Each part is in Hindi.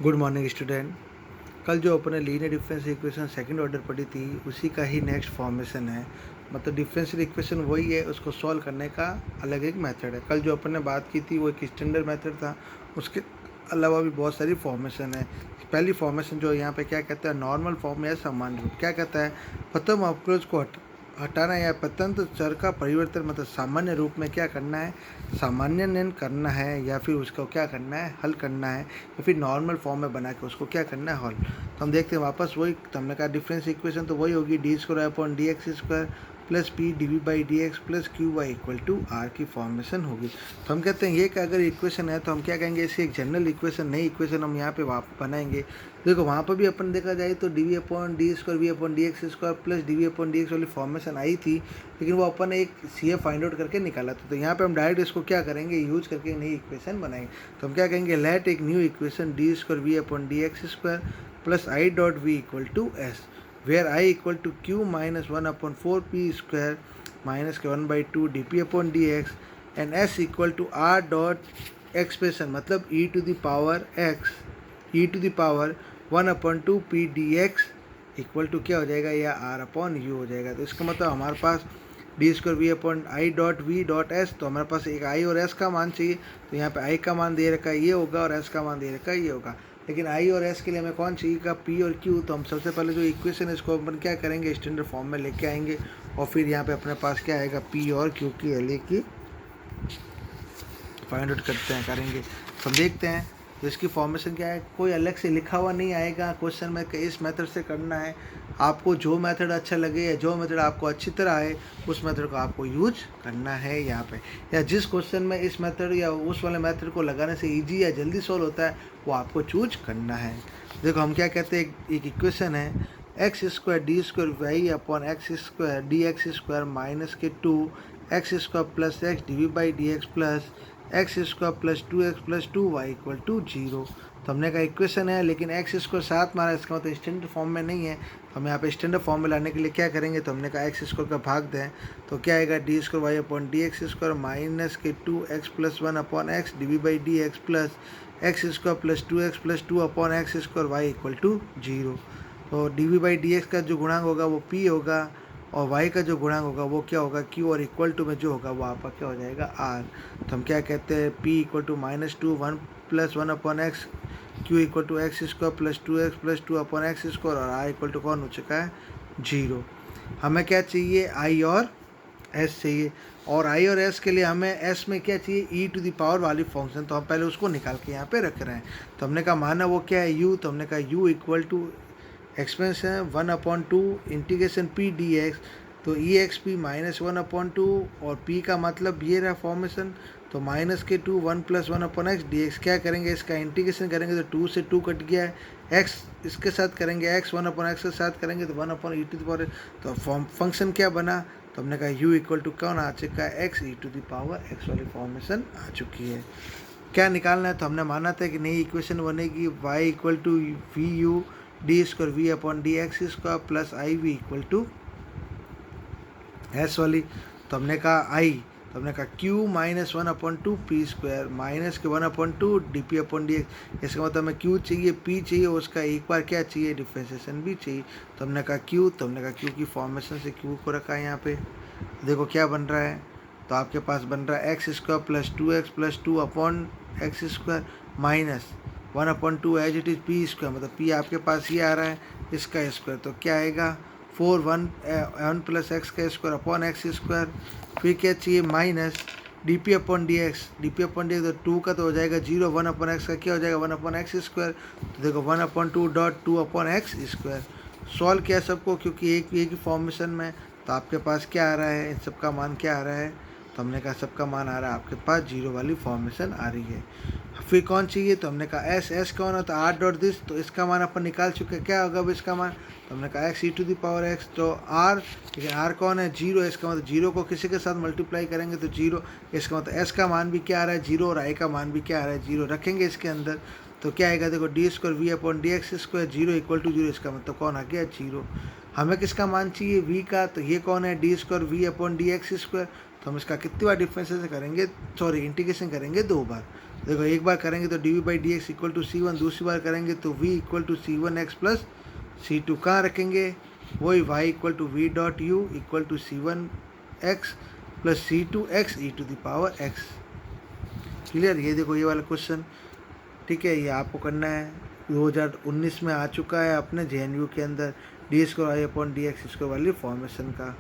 Good morning student. कल जो अपने linear differential equation second order पढ़ी थी उसी का ही नेक्स्ट फॉर्मेशन है। मतलब डिफरेंशियल इक्वेशन वही है, उसको सॉल्व करने का अलग एक मेथड है। कल जो अपन ने बात की थी वो एक स्टैंडर्ड मेथड था, उसके अलावा भी बहुत सारी फॉर्मेशन है। पहली फॉर्मेशन जो यहाँ पे क्या कहता है, नॉर्मल फॉर्म या सामान्य रूप। क्या कहता है, प्रथम अप्रोच को हटाना या स्वतंत्र चर का परिवर्तन, मतलब सामान्य रूप में क्या करना है, सामान्यन करना है, या फिर उसको क्या करना है, हल करना है, या फिर नॉर्मल फॉर्म में बना के उसको क्या करना है, हल। तो हम देखते हैं वापस वही, तो हमने कहा डिफरेंस इक्वेशन तो वही होगी, D square upon D x square plus p d we by D x plus q y equal to r की फॉर्मेशन होगी। तो हम कहते हैं ये कि अगर इक्वेशन है तो हम क्या कहेंगे, इसे एक जनरल इक्वेशन, नई इक्वेशन हम यहाँ पे बनाएंगे। देखो वहाँ पर भी अपन देखा जाए तो D v upon d square we upon D x square plus d v upon D x वाली फॉर्मेशन आई थी, लेकिन वो अपन एक सी ए फाइंड आउट करके निकाला था। तो यहाँ पे हम डायरेक्ट इसको क्या करेंगे, यूज करके नई इक्वेशन बनाएंगे। तो हम क्या कहेंगे, लेट एक new equation D square we upon D x square plus I dot V equal to S, where I equal to Q minus one upon four P square minus के one by two D P upon D X and S equal to R dot expression, मतलब E to the power X, E to the power one upon two P D x equal to क्या हो जाएगा, या आर अपॉन यू हो जाएगा। तो इसका मतलब हमारे पास D square we upon I dot V dot S, तो हमारे पास एक आई और एस का मान चाहिए। तो यहाँ पे आई का मान दे रखा है ये होगा और एस का मान दे रखा है ये होगा, लेकिन आई और एस के लिए हमें कौन चाहिए का, पी और क्यू। तो हम सबसे पहले जो इक्वेशन है इसको अपन क्या करेंगे, स्टैंडर्ड फॉर्म में लेके आएंगे, और फिर यहाँ पे अपने पास क्या आएगा, पी और क्यू की वैल्यू की फाइंड आउट करते हैं, करेंगे। तो हम देखते हैं तो इसकी फॉर्मेशन क्या है, कोई अलग से लिखा हुआ नहीं आएगा क्वेश्चन में कि इस मेथड से करना है। आपको जो मेथड अच्छा लगे या जो मेथड आपको अच्छी तरह आए उस मेथड को आपको यूज करना है यहाँ पे, या जिस क्वेश्चन में इस मेथड या उस वाले मेथड को लगाने से इजी या जल्दी सॉल्व होता है वो आपको चूज करना है। देखो हम क्या कहते हैं, एक इक्वेशन है x square D square Y upon x square D x square minus के two x square plus X D we by D x plus X square plus plus two Y equal to zero. तो हमने कहा इक्वेशन है लेकिन एक्स स्क्वायर साथ मारा, इसका मतलब स्टैंडर्ड फॉर्म में नहीं है। तो हम यहाँ पे स्टैंडर्ड फॉर्म में लाने के लिए क्या करेंगे, तो हमने कहा एक्स स्क्वायर का भाग दें, तो क्या आएगा, D square Y upon D x square minus के two X plus one upon X D we by D x plus X square plus two upon x square Y equal to zero. तो D we by D x का जो गुणांक होगा वो पी होगा, और y का जो गुणांक होगा वो क्या होगा, q, और इक्वल टू में जो होगा वो आपका क्या हो जाएगा, r। तो हम क्या कहते हैं, p equal to minus two one plus one upon x, q equal to x square plus two upon x square, और r इक्वल टू कौन हो चुका है, जीरो। हमें क्या चाहिए, i और s चाहिए, और i और s के लिए हमें s में क्या चाहिए, e टू द पावर वाली फंक्शन। तो हम पहले उसको निकाल के यहाँ पे रख रहे हैं। तो हमने कहा माना वो क्या है, u। तो हमने कहा u इक्वल टू एक्सपेंस है one upon two integration P D X, तो E X P minus one upon two, और पी का मतलब ये रहा फॉर्मेशन, तो माइनस के two one plus one upon X D X. क्या करेंगे, इसका इंटीग्रेशन करेंगे तो टू से टू कट गया है, एक्स इसके साथ करेंगे, एक्स वन अपॉन एक्स के साथ करेंगे तो one upon e to the power. तो फंक्शन क्या बना, तो हमने कहा यू इक्वल टू कौन आ चुका है, x E to the power x वाली फॉर्मेशन आ चुकी है। क्या निकालना है, तो हमने माना था कि नई इक्वेशन बनेगी Y equal to V U D square we upon D x square plus I V equal to S वाली। तो हमने कहा आई, तो हमने कहा Q minus one upon two P square minus के one upon two D P upon D X. इसका मतलब हमें क्यू चाहिए, पी चाहिए, उसका एक बार क्या चाहिए, डिफ्रेंसिएशन भी चाहिए। तो हमने कहा क्यू, तो हमने कहा क्यू की फॉर्मेशन से क्यू को रखा है यहाँ पे। देखो क्या बन रहा है, तो आपके पास बन रहा है x square plus two upon x square minus one upon two as it is p square, मतलब पी आपके पास ये आ रहा है, इसका स्क्वायर। तो क्या आएगा, फोर वन प्लस एक्स का स्क्वायर अपॉन एक्स स्क्वायर, फिर क्या चाहिए, minus D P upon D X, तो टू का तो हो जाएगा जीरो, वन अपॉन एक्स का क्या हो जाएगा, वन अपॉन एक्स स्क्वायर। तो देखो one upon to dot to upon x square. Solve किया सबको क्योंकि एक ही फॉर्मेशन में, तो आपके पास क्या आ रहा है, इन सबका मान क्या आ रहा है, तो हमने कहा सबका मान आ रहा है आपके पास जीरो वाली फॉर्मेशन आ रही है। फिर कौन चाहिए, तो हमने कहा एस कौन होता है, आर डॉट दिस, तो इसका मान अपन निकाल चुके, क्या होगा अब इसका मान, तो हमने कहा x E to the power x, तो आर, लेकिन आर कौन है, जीरो। इसका मतलब जीरो को किसी के साथ मल्टीप्लाई करेंगे तो जीरो, इसका मतलब एस का मान भी क्या आ रहा है, जीरो, और आई का मान भी क्या आ रहा है, जीरो। रखेंगे इसके अंदर तो क्या आएगा, देखो D square we upon D x square zero equal to zero, इसका मतलब कौन आ गया, जीरो। हमें किसका मान चाहिए, वी का, तो ये कौन है, D square we upon D x square. तो हम इसका कितनी बार डिफ्रेंशिएशन करेंगे, सॉरी इंटीग्रेशन करेंगे दो बार। देखो एक बार करेंगे तो D we by D x equal to C one, दूसरी बार करेंगे तो v equal to C one x plus C two. कहाँ रखेंगे? वही y equal to v dot u equal to C one x plus C two x E to the power x. Clear? ये देखो ये वाला क्वेश्चन, ठीक है, ये आपको करना है। 2019 में आ चुका है अपने JNU के अंदर डी स्क्वायर आई अपॉन डी एक्स स्क्वायर वाली फॉर्मेशन का।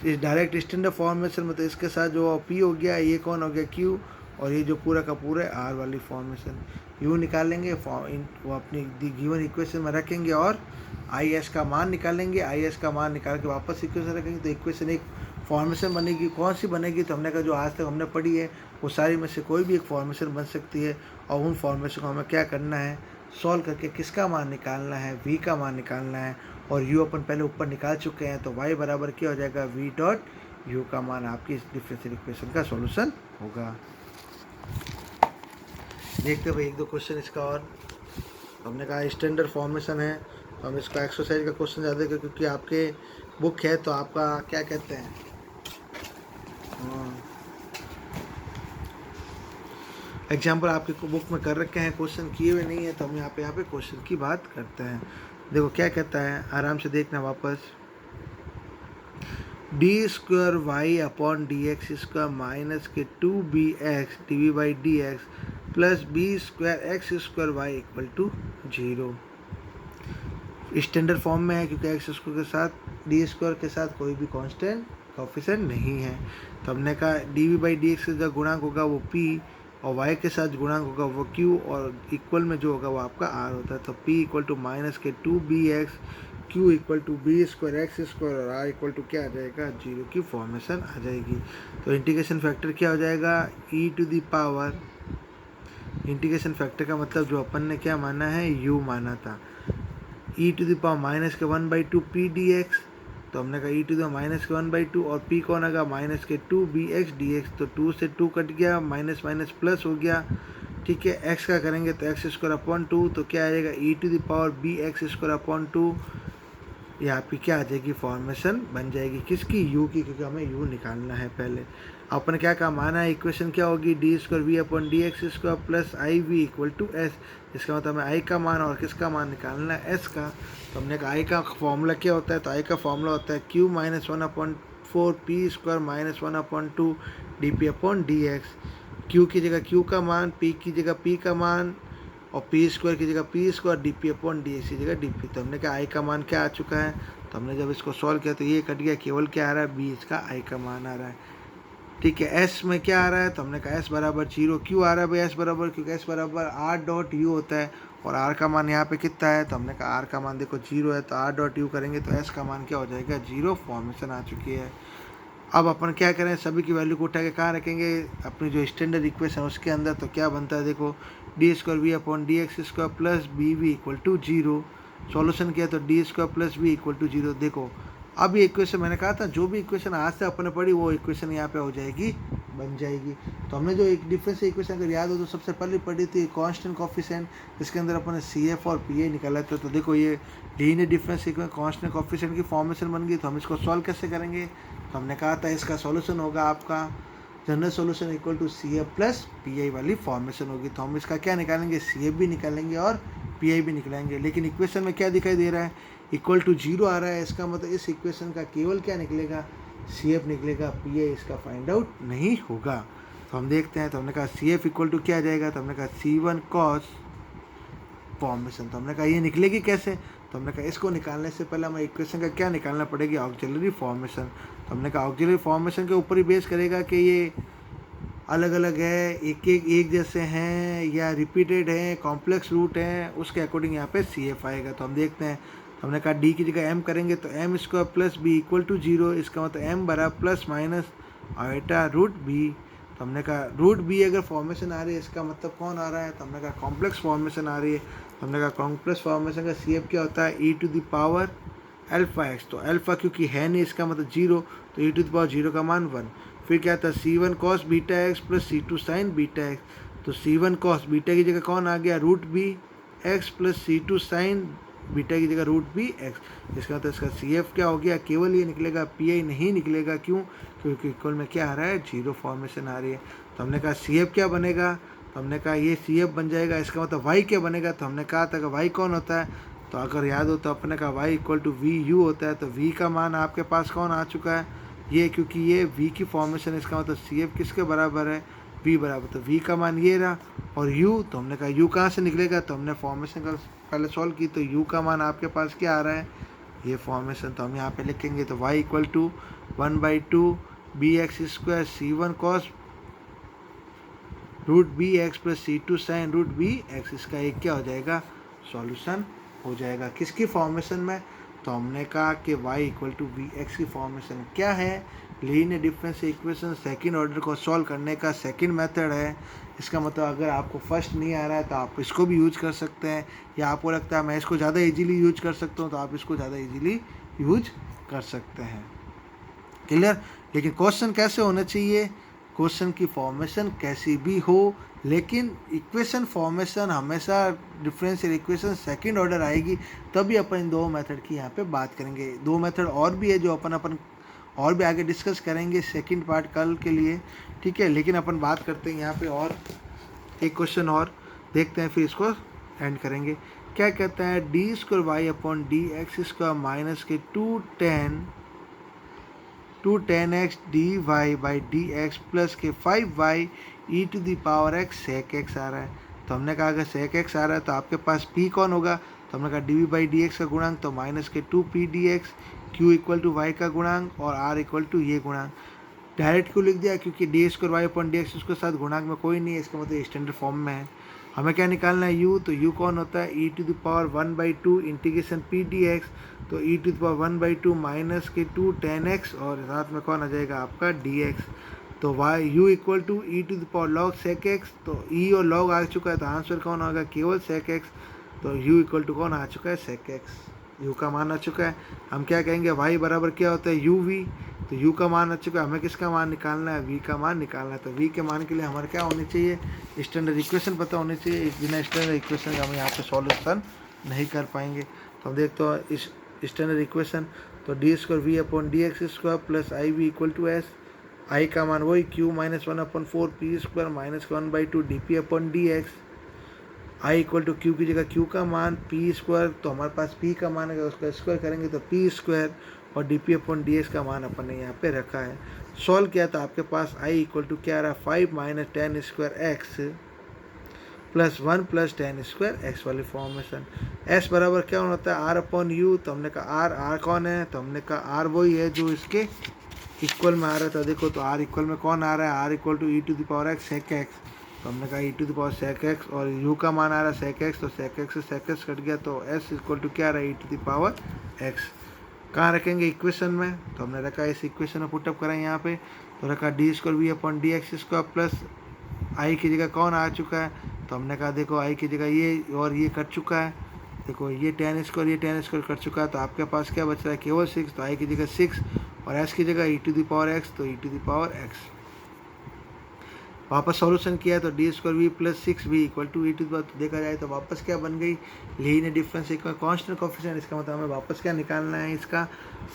इस डायरेक्ट स्टैंडर्ड फॉर्मेशन में तो इसके साथ जो P हो गया, ये कौन हो गया Q, और ये जो पूरा का पूरा R वाली फॉर्मेशन U निकालेंगे, वो अपनी गिवन इक्वेशन में रखेंगे और IS का मान निकालेंगे। IS का मान निकाल के वापस इक्वेशन रखेंगे तो इक्वेशन एक फॉर्मेशन बनेगी। कौन सी बनेगी? तो हमने कहा जो आज तक हमने पढ़ी है वो सारी में से कोई भी एक फॉर्मेशन बन सकती है, और उन फॉर्मेशन को हमें क्या करना है? सॉल्व करके किसका मान निकालना है? V का मान निकालना है, और U अपन पहले ऊपर निकाल चुके हैं, तो Y बराबर क्या हो जाएगा? V डॉट U का मान आपकी इस डिफरेंशियल इक्वेशन का सॉल्यूशन होगा। देखते हैं भाई एक दो क्वेश्चन इसका, और हमने कहा स्टैंडर्ड फॉर्मेशन है तो हम इसका एक्सरसाइज का क्वेश्चन ज़्यादा क्योंकि आपके बुक है तो आपका क्या कहते हैं, एग्जाम्पल आपके बुक में कर रखे हैं, क्वेश्चन किए हुए नहीं है, तो हम यहाँ पे क्वेश्चन की बात करते हैं। देखो क्या कहता है, आराम से देखना वापस। D square Y upon D x square minus के 2bx d we by D x plus b square x square Y equal to 0। Standard form में है क्योंकि एक्स स्क्वायर के साथ डी स्क्वायर के साथ कोई भी कांस्टेंट कोएफिशिएंट नहीं है। तो हमने कहा d we by D x का जो गुणांक होगा वो p, और y के साथ गुणांक होगा वो q, और इक्वल में जो होगा वो आपका r होता है। तो p इक्वल टू माइनस के 2bx, q equal to b square x square, और r इक्वल टू क्या आ जाएगा? 0 की फॉर्मेशन आ जाएगी। तो इंटीग्रेशन फैक्टर क्या हो जाएगा? e to the power, integration factor का मतलब जो अपन ने क्या माना है? u माना था। e to the power minus के 1/2 p dx, तो हमने कहा e टू द माइनस के 1/2, और p कौन आएगा? माइनस के 2bx dx, तो 2 से 2 कट गया, माइनस माइनस प्लस हो गया, ठीक है। x का करेंगे तो एक्स स्क्वायर अपॉन 2, तो क्या आएगा? e to the power bx square upon 2, ये आपकी क्या आ जाएगी? फॉर्मेशन बन जाएगी किसकी? u की, क्योंकि हमें u निकालना है पहले। अपन क्या काम आना है? इक्वेशन क्या होगी? D square we upon D x square plus I V equal to S. इसका मतलब हमें आई का मान और किसका मान निकालना है? एस का। तो हमने कहा आई का फॉर्मूला क्या होता है? तो आई का फॉर्मूला होता है Q minus 1/4 P square minus 1/2 D P upon D X. Q की जगह क्यू का मान, पी की जगह पी का मान, और पी स्क्वायर की जगह P square, D P upon D x की जगह डी पी। तो हमने कहा आई का मान क्या आ चुका है? तो हमने जब इसको सॉल्व किया तो ये कट गया, केवल क्या आ रहा है? बी इसका आई का मान आ रहा है, ठीक है। एस में क्या आ रहा है? तो हमने कहा एस बराबर 0। क्यों आ रहा है भाई एस बराबर? क्योंकि एस बराबर आर डॉट यू होता है, और आर का मान यहाँ पे कितना है? तो हमने कहा आर का मान देखो 0 है, तो आर डॉट यू करेंगे तो एस का मान क्या हो जाएगा? 0। फॉर्मेशन आ चुकी है। अब अपन क्या करें? सभी की वैल्यू को उठा के कहाँ रखेंगे? अपनी जो स्टैंडर्ड इक्वेशन उसके अंदर। तो क्या बनता है देखो, D square we upon D x square plus B V equal to 0। Solution किया तो D square plus V equal to 0। देखो अब ये इक्वेशन मैंने कहा था जो भी इक्वेशन आज से अपन ने पढ़ी वो इक्वेशन यहाँ पे हो जाएगी, बन जाएगी। तो हमने जो एक डिफरेंस इक्वेशन अगर याद हो तो सबसे पहले पढ़ी थी कांस्टेंट कोएफिशिएंट, जिसके अंदर अपन ने सी एफ और पी ए निकाला था। तो देखो ये linear difference equation constant coefficient की फॉर्मेशन बन गई। तो हम इसको सॉल्व कैसे करेंगे? तो हमने कहा था इसका सॉल्यूशन होगा आपका general solution equal to C F plus P I वाली फॉर्मेशन होगी। तो हम इसका क्या निकालेंगे? सी एफ भी निकालेंगे और पी आई भी निकालेंगे। लेकिन इक्वेशन में क्या दिखाई दे रहा है? इक्वल टू 0 आ रहा है। इसका मतलब इस इक्वेशन का केवल क्या निकलेगा? सी एफ निकलेगा, पी आई इसका फाइंड आउट नहीं होगा। तो हम देखते हैं। तो हमने कहा सी एफ इक्वल टू क्या आ जाएगा? तो हमने कहा C1 cos फॉर्मेशन। तो हमने कहा ये निकलेगी कैसे? तो हमने कहा इसको निकालने से पहले हमें इक्वेशन का क्या निकालना पड़ेगी? Auxiliary formation. तो हमने कहा ऑक्सिलरी फॉर्मेशन के ऊपर ही बेस करेगा कि ये अलग अलग है, एक जैसे हैं या रिपीटेड हैं, कॉम्प्लेक्स रूट हैं, उसके अकॉर्डिंग यहाँ पे सी एफ आएगा। तो हम देखते हैं। तो हमने कहा डी की जगह एम करेंगे तो M square plus B equal to 0। इसका मतलब एम बराबर plus minus iota root B. तो हमने कहा रूट बी अगर फॉर्मेशन आ रही है इसका मतलब कौन आ रहा है? तो हमने कहा कॉम्प्लेक्स फॉर्मेशन आ रही है। तो हमने कहा कॉम्प्लेक्स फॉर्मेशन का सी एफ क्या होता है? E to the power alpha X. तो अल्फा क्योंकि है नहीं इसका मतलब 0, तो ई टू द पावर 0 का मान 1। फिर क्या था? C1 cos beta X plus C2 sine beta X. तो C1 cos बीटा की जगह कौन आ गया? Root B X plus C2 sine beta की जगह रूट बी एक्स। इसका मतलब इसका CF क्या हो गया? केवल ये निकलेगा, PI नहीं निकलेगा। क्यों? क्योंकि इक्वल में क्या आ रहा है? 0 फॉर्मेशन आ रही है। तो हमने कहा CF क्या बनेगा? तो हमने कहा ये सी एफ बन जाएगा, इसका मतलब वाई क्या बनेगा, तो हमने कहा था कि वाई कौन होता है, तो अगर याद हो तो अपने का Y equal to V U होता है। तो वी का मान आपके पास कौन आ चुका है, ये, क्योंकि ये वी की फॉर्मेशन, इसका मतलब सी एफ किसके बराबर है, वी बराबर, तो वी का मान ये रहा। और यू, तो हमने कहा यू कहाँ से निकलेगा, तो हमने फॉर्मेशन का पहले सॉल्व की, तो यू का मान आपके पास क्या आ रहा है, ये फॉर्मेशन, तो हम यहाँ पे लिखेंगे तो Y equal to 1/2 B X square C one cos root B X plus C two sine root B X, इसका एक क्या हो जाएगा, सॉल्यूशन हो जाएगा। किसकी फॉर्मेशन में, तो हमने कहा कि y equal to V X की फॉर्मेशन क्या है, linear differential equation second order को सॉल्व करने का सेकंड मेथड है। इसका मतलब अगर आपको फर्स्ट नहीं आ रहा है तो आप इसको भी यूज कर सकते हैं, या आपको लगता है मैं इसको ज़्यादा इजीली यूज कर सकता हूँ तो आप इसको ज़्यादा इजीली यूज कर सकते हैं। क्लियर। लेकिन क्वेश्चन कैसे होना चाहिए, क्वेश्चन की फॉर्मेशन कैसी भी हो, लेकिन इक्वेशन फॉर्मेशन हमेशा डिफरेंशियल इक्वेशन सेकंड ऑर्डर आएगी, तभी अपन इन दो मेथड की यहाँ पे बात करेंगे। दो मेथड और भी है जो अपन और भी आगे डिस्कस करेंगे सेकंड पार्ट कल के लिए, ठीक है। लेकिन अपन बात करते हैं यहाँ पे और एक क्वेश्चन और देखते हैं, फिर इसको एंड करेंगे। क्या कहता है, D square Y upon D x square minus के 2tan dy by D x plus के 5y E to the power X sec X आ रहा है। तो हमने कहा अगर सेक एक्स आ रहा है तो आपके पास p कौन होगा, तो हमने कहा डी बाई डी एक्स का गुणांक, तो माइनस के 2p D X, Q equal to Y का गुणांक और r इक्वल टू ये गुणांक। डायरेक्ट क्यों लिख दिया, क्योंकि D square Y upon D X उसके साथ गुणांक में कोई नहीं है, इसका मतलब स्टैंडर्ड फॉर्म में है। हमें क्या निकालना है u, तो u कौन होता है E to the power 1/2 integration p dx, तो E to the power 1/2 minus के 2 tan x और साथ में कौन आ जाएगा आपका dx। तो y u equal to E to the power log sec x, तो e और log आ चुका है तो आंसर कौन होगा केवल sec x, तो u इक्वल टू कौन आ चुका है sec x, u का मान आ चुका है। हम क्या कहेंगे y बराबर क्या होता है uv, तो u का मान आ चुका है, हमें किसका मान निकालना है, v का मान निकालना है। तो v के मान के लिए हमारे क्या होनी चाहिए, स्टैंडर्ड इक्वेशन पता होनी चाहिए, बिना स्टैंडर्ड इक्वेशन का हम यहाँ पे सॉल्यूशन नहीं कर पाएंगे। तो हम देखते हैं इस स्टैंडर्ड इक्वेशन, तो D square we upon D x square plus I V equal to S, I का मान वही Q minus 1/4 P square minus 1/2 D P upon D X, I equal to Q की जगह क्यू का मान पी स्क्वायर, तो हमारे पास पी का मान है, उसका स्क्वायर करेंगे तो पी स्क्वायर, और D P upon D x का मान अपन ने यहाँ पे रखा है। सॉल्व किया तो आपके पास आई इक्वल टू क्या आ रहा है 5 minus tan square x plus 1 plus tan square x वाली फॉर्मेशन। एस बराबर क्या होता है आर अपॉन यू, तो हमने कहा आर कौन है, तो हमने कहा आर वही है जो इसके इक्वल में आ रहा था। देखो तो आर इक्वल में कौन आ रहा है, R equal to E to the power X sec X, तो हमने कहा E to the power sec X, और यू का मान आ रहा है सेक एक्स, तो सेक एक्स से सेक एक्स कट गया, तो एस इक्वल टू क्या आ रहा है E to the power x. कहाँ रखेंगे इक्वेशन में, तो हमने रखा इस इक्वेशन में पुटअप करा यहाँ पे, तो रखा D square we upon D x square plus I की जगह कौन आ चुका है, तो हमने कहा देखो आई की जगह ये और ये कट चुका है, देखो ये tan स्क्वायर ये tan स्क्वायर कट चुका है, तो आपके पास क्या बच रहा है केवल 6, तो आई की जगह 6 और एस की जगह E to the power x, तो E to the power X. वापस सॉल्यूशन किया तो D square V plus 6 equal to E to the power, तो देखा जाए तो वापस क्या बन गई linear difference equal constant coefficient, इसका मतलब हमें वापस क्या निकालना है इसका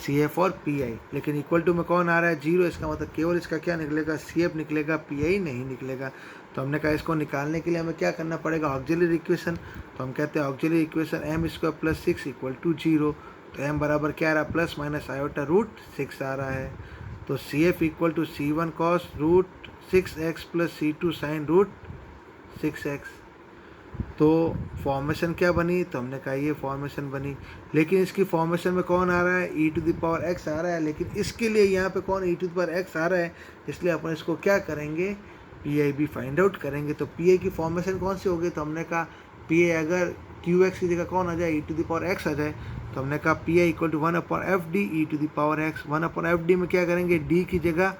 सी एफ और पी आई, लेकिन इक्वल टू में कौन आ रहा है 0, इसका मतलब केवल इसका क्या निकलेगा सी एफ निकलेगा, पी आई नहीं निकलेगा। तो हमने कहा इसको निकालने के लिए हमें क्या करना पड़ेगा ऑक्सिलरी इक्वेशन, तो हम कहते हैं auxiliary equation M square plus 6 equal to 0, तो एम बराबर क्या आ रहा है प्लस माइनस आयोटा रूट 6 आ रहा है, तो C F equal to C one cos root 6x plus C two sine root 6x। तो फॉर्मेशन क्या बनी, तो हमने कहा ये फॉर्मेशन बनी, लेकिन इसकी फॉर्मेशन में कौन आ रहा है E to the power X आ रहा है, लेकिन इसके लिए यहाँ पे कौन E to the power X आ रहा है, इसलिए अपन इसको क्या करेंगे P I B find out करेंगे। तो पी आई की फॉर्मेशन कौन सी होगी, तो हमने कहा पी आई अगर क्यू एक्स की जगह कौन आ जाए E to the power X आ जाए, तो हमने कहा P I equal to 1/f(d) E to the power X. 1/f(d) में क्या करेंगे डी की जगह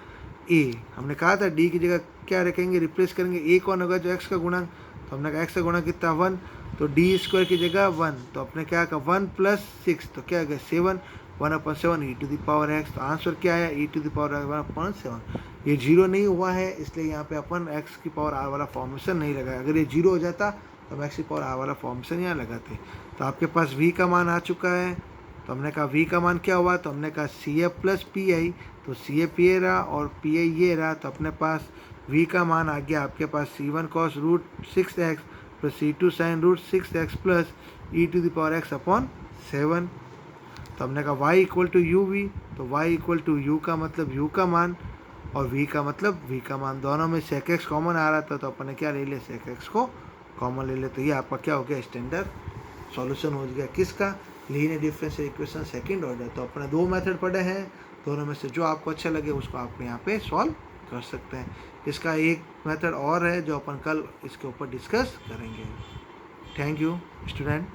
ए, हमने कहा था डी की जगह क्या रखेंगे रिप्लेस करेंगे, ए कौन होगा जो एक्स का गुणा, तो हमने कहा एक्स का गुणा कितना 1, तो डी स्क्वायर की जगह 1, तो अपने क्या कहा 1 प्लस 6, तो क्या गया 7, 1/7 ई टू द पावर एक्स। तो आंसर क्या आया ई टू द पावर 1/7। ये 0 नहीं हुआ है, इसलिए यहाँ पे अपन एक्स की पावर आर वाला फॉर्मेशन नहीं लगाया, अगर ये 0 हो जाता तो हम एक्स की पावर आर वाला फॉर्मेशन यहाँ लगाते। तो आपके पास वी का मान आ चुका है, तो हमने कहा v का मान क्या हुआ, तो हमने कहा C F plus P I, तो सी एफ ये रहा और पी आई ये रहा, तो अपने पास v का मान आ गया आपके पास c1 cos रूट 6x plus c2 sin root 6x plus e⁻x/7। तो हमने कहा y equal to U V, तो y इक्वल टू यू का मतलब u का मान और v का मतलब v का मान। दोनों में sec x कॉमन आ रहा था तो अपन ने क्या ले लिया, sec x को कॉमन ले लिया। तो ये आपका क्या हो गया, स्टैंडर्ड सॉल्यूशन हो गया किसका, linear differential equation second order. तो अपने दो मेथड पढ़े हैं, दोनों में से जो आपको अच्छा लगे उसको आप यहाँ पे सॉल्व कर सकते हैं। इसका एक मेथड और है जो अपन कल इसके ऊपर डिस्कस करेंगे। Thank you student.